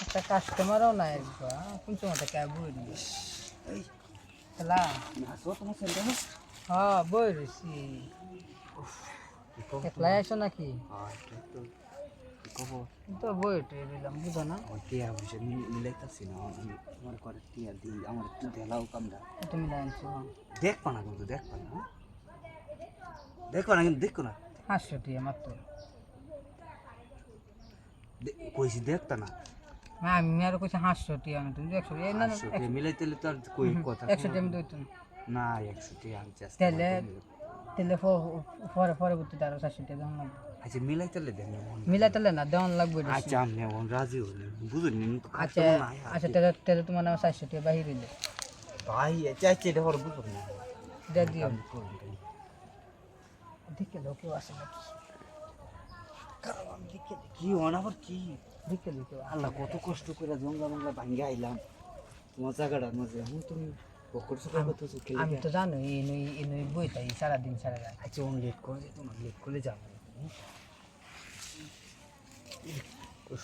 একটা কাস্টমারও নাই একবার কোন সময়টা ক্যাব বইনি এই খেলা নাচো তোমার ছেলে হ্যাঁ বই রয়েছি একলাই আছো নাকি তো খবর তো বই টুয়ে দিলাম বুঝো না আমার টিয়া বুঝে মিলাইতেছি না আমি তোমার ঘরে টিয়া দিই আমার একটু ঢেলাও কামড়া তুমি লাইনছো দেখবা না কিন্তু দেখবা না দেখবা না কিন্তু দেখো না 500 টিয়া মাত্র কইছি দেখতা না না আমি আর কইছি 500 টিয়া আমি তুমি 100 এই না 100 টিয়া মিলাইতে তো আর কই কথা 100 টিয়া আমি দইতো না 100 টিয়া আমি চেষ্টা তাহলে তাহলে পরে পরবর্তীতে আরো 400 টিয়া দেওয়ান লাগবে আচ্ছা মিলাইতে দেন মিলাইতে না দেওয়ান লাগবে এটা। আচ্ছা আমি এখন রাজি হলেন বুঝুন আচ্ছা আচ্ছা তাহলে তাহলে তোমার নাম 400 টিয়া বাহির হইলে ভাই চাইছে এটা হর বুঝুন না দে দিও দেখে লোক কেউ আসে নাকি কারণ আমি দেখে কি হন আবার কি দেখে কেউ আল্লাহ কত কষ্ট করে জঙ্গলা মঙ্গলা ভাঙ্গে আইলাম তোমার জায়গাটার মাঝে এখন তুমি পকর সুপার করতেছো খেলে আমি তো জানো এই নই বই তাই সারাদিন সারা রাত আচ্ছা অন লেট করে যেত না লেট করে যাবো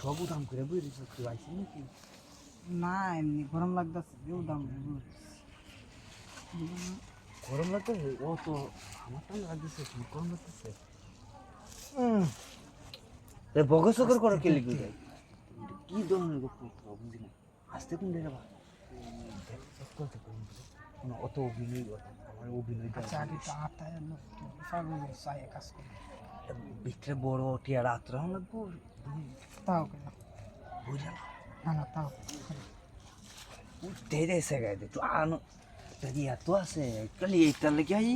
সবু দাম করে বই দিচ্ছ কেউ আইসি নাকি না এমনি গরম লাগতেছে কেউ দাম গরম লাগতেছে ও তো আমার টাইম লাগতেছে তুমি গরম লাগতেছে বগর সকর করো কে লিখে যায় কি ধরনের গল্প বুঝি না আসতে কোন জায়গা বা অত অভিনয় আমার অভিনয় আচ্ছা আগে তো আটায় ফাগুন চাই কাজ করি ভিতরে বড় টিয়া রাত রাও লাগবো তাও কেন বুঝলাম না না তাও উঠতে দেশে গাইতে তো আনো যদি এত আছে কালি এইটা লেগে আই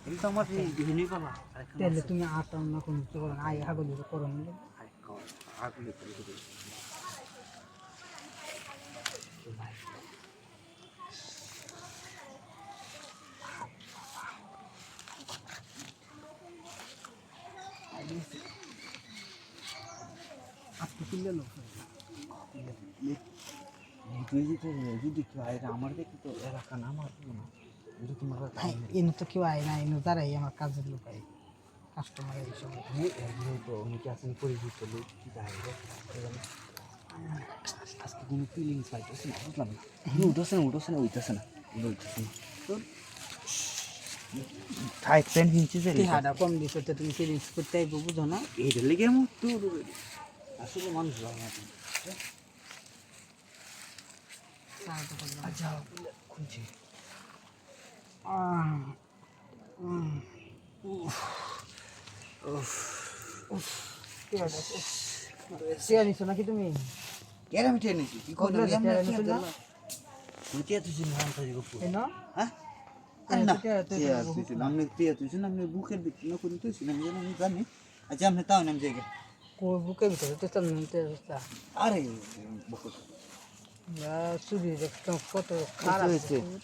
কিন্তু আমার হিনি পালা তাহলে তুমি আটা না কোনো কিছু করো না আই হাগল করো না আগুলি করে দিই আপনি কিনলে লোক যদি কেউ আয় আমার দেখি তো এলাকা না আমার না যদি তোমার এনে তো কেউ আয় না এনে দাঁড়াই আমার কাজের লোক আয় কাস্টমার এই সময় তো অনেকে আছেন পরিচিত লোক আজকে কোনো ফিলিংস পাইতেছে না বুঝলাম না উঠোছে না উঠতেছে না থাই প্যান্ট কিনছি যে হাড়া কম দিছে তো তুমি ফিলিংস করতে আইবো বুঝো না এইটার লেগে আমার তো আসলে মানুষ ভালো না আচ্ছা খুঁজছি চেয়ার নিছো নাকি তুমি কেন আমি টেনে নিয়েছি কি করলাম তুই টিয়া তুই নাম তৈরি করবো এনো হ্যাঁ না আপনি টিয়া তুই আপনি বুকের ভিতরে করে তুই আমি জানি আচ্ছা আপনি তাও নাম জায়গা কই বুকে ভিতরে তো চল নিতে আরে বুকের চুরি কত খারাপ